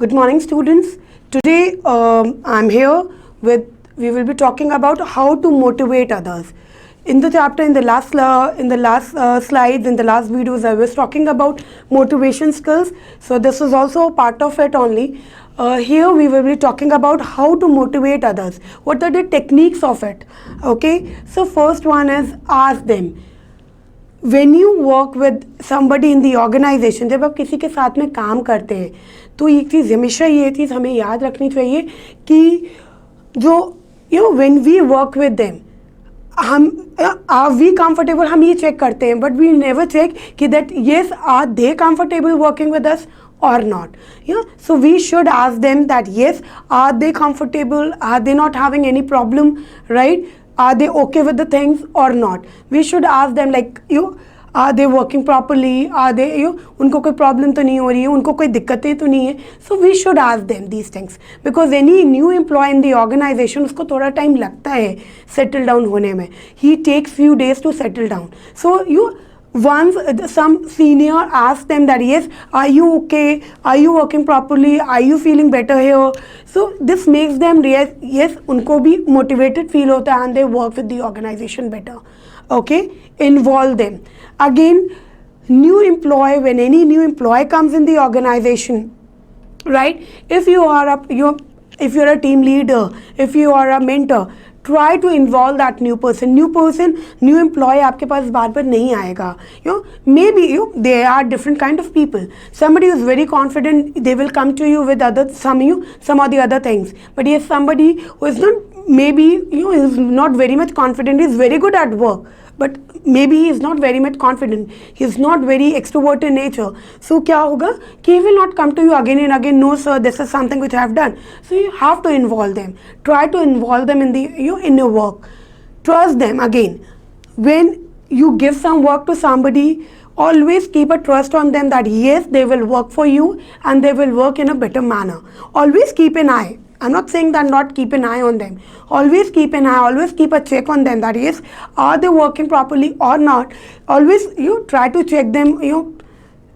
Good morning, students. Today I'm here with. We will be talking about how to motivate others. In the chapter, in the last slides, in the last videos, I was talking about motivation skills. So this is also a part of it only. Here we will be talking about how to motivate others. What are the techniques of it? Okay. So first one is ask them. When you work with somebody in the organization, जब आप किसी के साथ में काम करते हैं तो एक चीज़ हमेशा ये चीज़ हमें याद रखनी चाहिए कि जो when we work with them, हम are we comfortable, हम ये चेक करते हैं, but we never check कि that yes, are they comfortable working with us or not. So we should ask them that yes, are they comfortable, are they not having any problem, right? Are they okay with the things or not? We should ask them like are they working properly? Are they उनको कोई problem तो नहीं हो रही है, उनको कोई दिक्कतें तो नहीं है. So we should ask them these things because any new employee in the organization उसको थोड़ा time लगता है settle down होने में. He takes few days to settle down. So once some senior asks them that yes, are you okay, are you working properly, are you feeling better here, so this makes them realize yes, उनको भी motivated feel होता है and they work with the organization better. Okay, involve them. Again, new employee, when any new employee comes in the organization, right, if you're a team leader, if you are a mentor, try to involve that new person. New employee आपके पास बार बार नहीं आएगा. Maybe there are different kind of people. Somebody who is very confident, they will come to you with some of the other things. But yes, somebody who is not, maybe is not very much confident, is very good at work, but maybe he is not very much confident, he is not very extrovert in nature. So क्या होगा कि he will not come to you again and again. No sir, this is something which I have done. So you have to involve them. Try to involve them in in your work. Trust them. Again, when you give some work to somebody, always keep a trust on them that yes, they will work for you and they will work in a better manner. Always keep an eye. I'm not saying that not keep an eye on them. Always keep an eye, always keep a check on them that yes, are they working properly or not. Always try to check them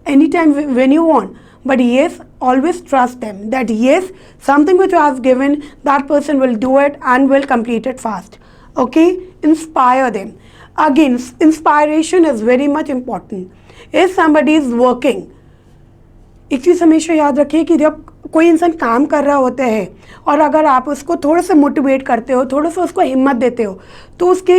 anytime when you want. But yes, always trust them that yes, something which I have given, that person will do it and will complete it fast. Okay, inspire them. Again, inspiration is very much important. If somebody is working, एक चीज़ हमेशा याद रखिए कि जब कोई इंसान काम कर रहा होता है और अगर आप उसको थोड़ा सा मोटिवेट करते हो, थोड़ा सा उसको हिम्मत देते हो, तो उसके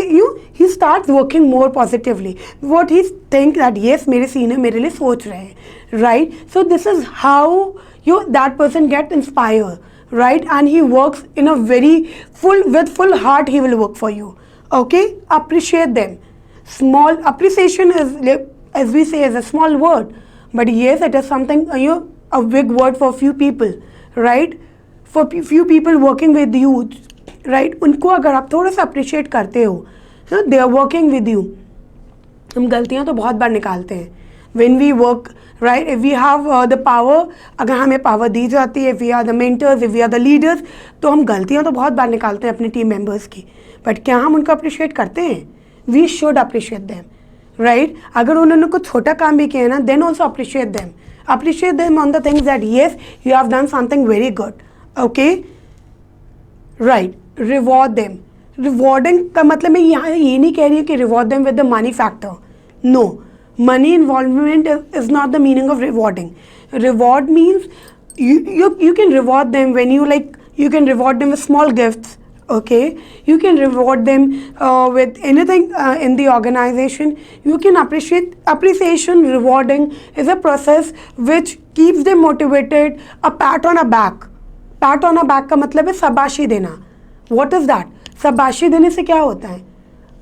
ही start working more positively. What he think that yes, मेरे सीनियर मेरे लिए सोच रहे हैं, right. So this is how that person get inspire, right, and he works in a very full heart. He will work for you. Okay, appreciate them. Small appreciation is, as we say, is a small word. But yes, it is something, a big word for few people, right? For few people working with you, right? उनको अगर आप थोड़ा सा appreciate करते हो, they are working with you. हम गलतियाँ तो बहुत बार निकालते हैं. When we work, right? If we have the power, अगर हमें power दी जाती है, if we are the mentors, if we are the leaders, तो हम गलतियाँ तो बहुत बार निकालते हैं अपने team members की. But क्या हम उनको appreciate करते हैं? We should appreciate them. Right अगर उन्होंने कुछ छोटा काम भी किया ना, then also appreciate them on the things that yes, you have done something very good. Okay, right. Reward them. Rewarding का मतलब मैं यहाँ ये नहीं कह रही हूँ कि reward them with the money factor. No, money involvement is not the meaning of rewarding. Reward means you can reward them when you can reward them with small gifts. Okay, you can reward them with anything in the organization. You can appreciation. Rewarding is a process which keeps them motivated. A pat on a back. Pat on a back का मतलब है शाबाशी देना. What is that? शाबाशी देने से क्या होता है?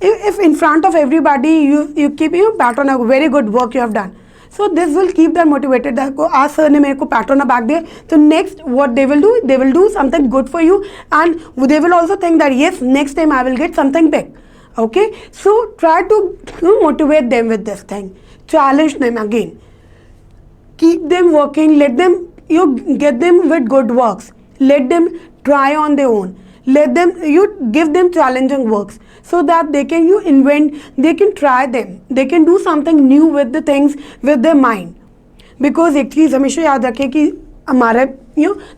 If in front of everybody you keep pat on a very good work you have done. So this will keep them motivated. आज सर ने मेरे को pat on the back दिया, तो next what they will do something good for you, and they will also think that yes, next time I will get something big. Okay, so try to motivate them with this thing. Challenge them again. Keep them working. Let them get them with good works. Let them try on their own. Let them give them challenging works so that they can invent, they can try them, they can do something new with the things with their mind. Because एक चीज़ हमेशा याद रखें कि हमारा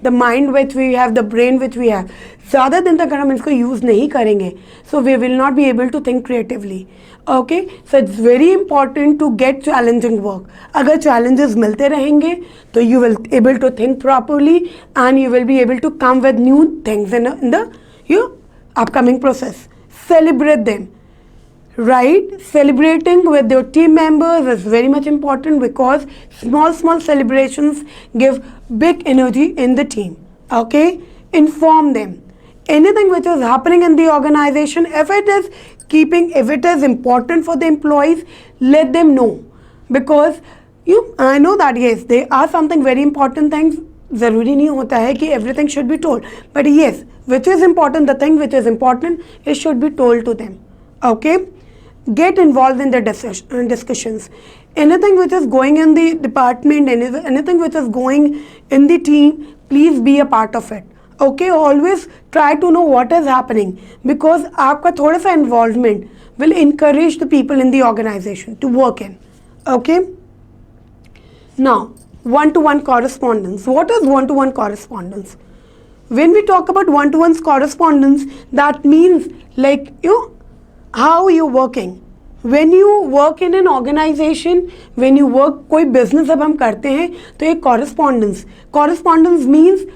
the mind which we have, the brain which we have, ज़्यादा दिन तक अगर हम इसको यूज़ नहीं करेंगे so we will not be able to think creatively. Okay, so it's very important to get challenging work. अगर चैलेंजेस मिलते रहेंगे तो you will able to think properly and you will be able to come with new things in the upcoming process. Celebrate them, right? Celebrating with your team members is very much important because small celebrations give big energy in the team. Okay, inform them anything which is happening in the organization. If it is important for the employees, let them know, because I know that yes, there are something very important things. ज़रूरी नहीं होता है कि everything should be told, but yes, which is important, the thing which is important, it should be told to them. Okay, get involved in the discussions. Anything which is going in the department, anything which is going in the team, please be a part of it. Okay, always try to know what is happening, because आपका थोड़ा सा involvement will encourage the people in the organization to work in. Okay, now one-to-one correspondence. What is one-to-one correspondence? When we talk about one-to-one correspondence, that means like how you're working. When you work in an organization, when you work, कोई business जब हम करते हैं तो एक correspondence means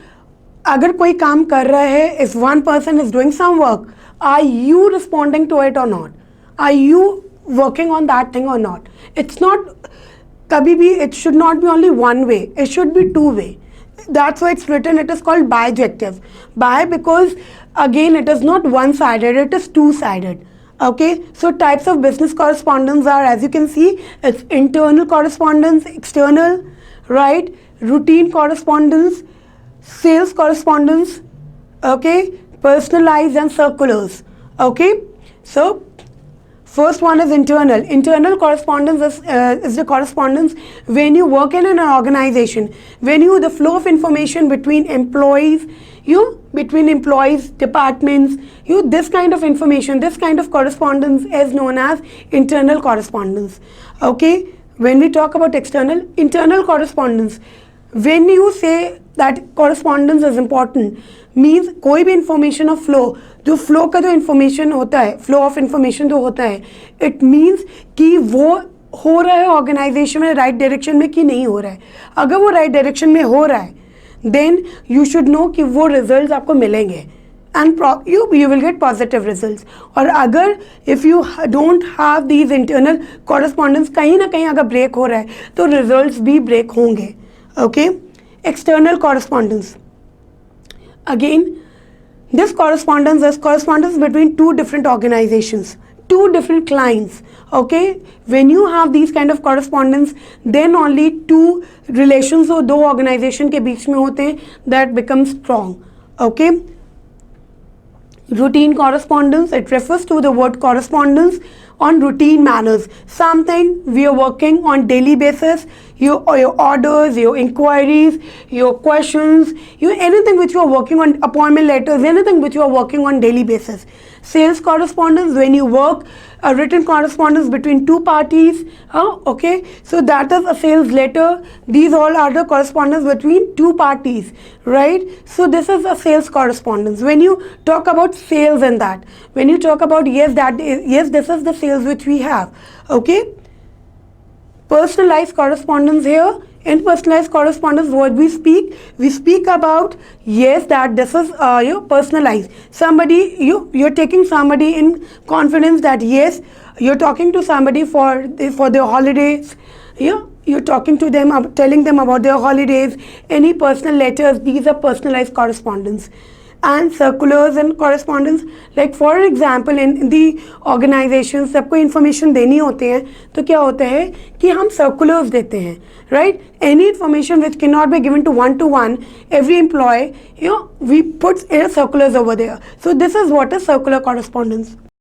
अगर कोई काम कर रहा है, if one person is doing some work, are you responding to it or not? Are you working on that thing or not? It's not कभी भी, it should not be only one way, it should be two way. That's why it's written, it is called bijective. Bi, because again it is not one sided, it is two sided. Okay, so types of business correspondence are, as you can see, it's internal correspondence, external, right, routine correspondence, sales correspondence, okay, personalized and circulars. Okay, so first one is internal. Internal correspondence is the correspondence when you work in an organization, when the flow of information between employees, departments, this kind of information, this kind of correspondence is known as internal correspondence. Okay, when we talk about internal correspondence, when you say that correspondence is important, means कोई भी information of flow, जो flow का जो information होता है, flow of information जो होता है, it means कि वो हो रहा है organization में right direction में कि नहीं हो रहा है. अगर वो right direction में हो रहा है, then you should know कि वो results आपको मिलेंगे and you will get positive results. और अगर if you don't have these internal correspondence, कहीं ना कहीं अगर break हो रहा है तो results भी break होंगे. Okay, external correspondence. Again, this correspondence is correspondence between two different organizations, two different clients. Okay, when you have these kind of correspondence, then only two relations or दो organization के बीच में होते हैं, that becomes strong. Okay, routine correspondence, it refers to the word correspondence on routine manners, something we are working on daily basis, your orders, your inquiries, your questions, anything which you are working on, appointment letters, anything which you are working on daily basis. Sales correspondence, when you work a written correspondence between two parties, okay, so that is a sales letter. These all are the correspondence between two parties, right? So this is a sales correspondence. When you talk about sales and that, when you talk about yes, this is the sales which we have, okay. Personalized correspondence here. In personalized correspondence, what we speak about, yes, that this is personalized. Somebody, you're taking somebody in confidence that yes, you're talking to somebody for their holidays. You're talking to them, telling them about their holidays. Any personal letters, these are personalized correspondence. And circulars and correspondence, like for example in the organization सबको information देनी होती है तो क्या होता है कि हम circulars देते हैं, right? Any information which cannot be given to one, every employee, we put circulars over there. So this is what is circular correspondence.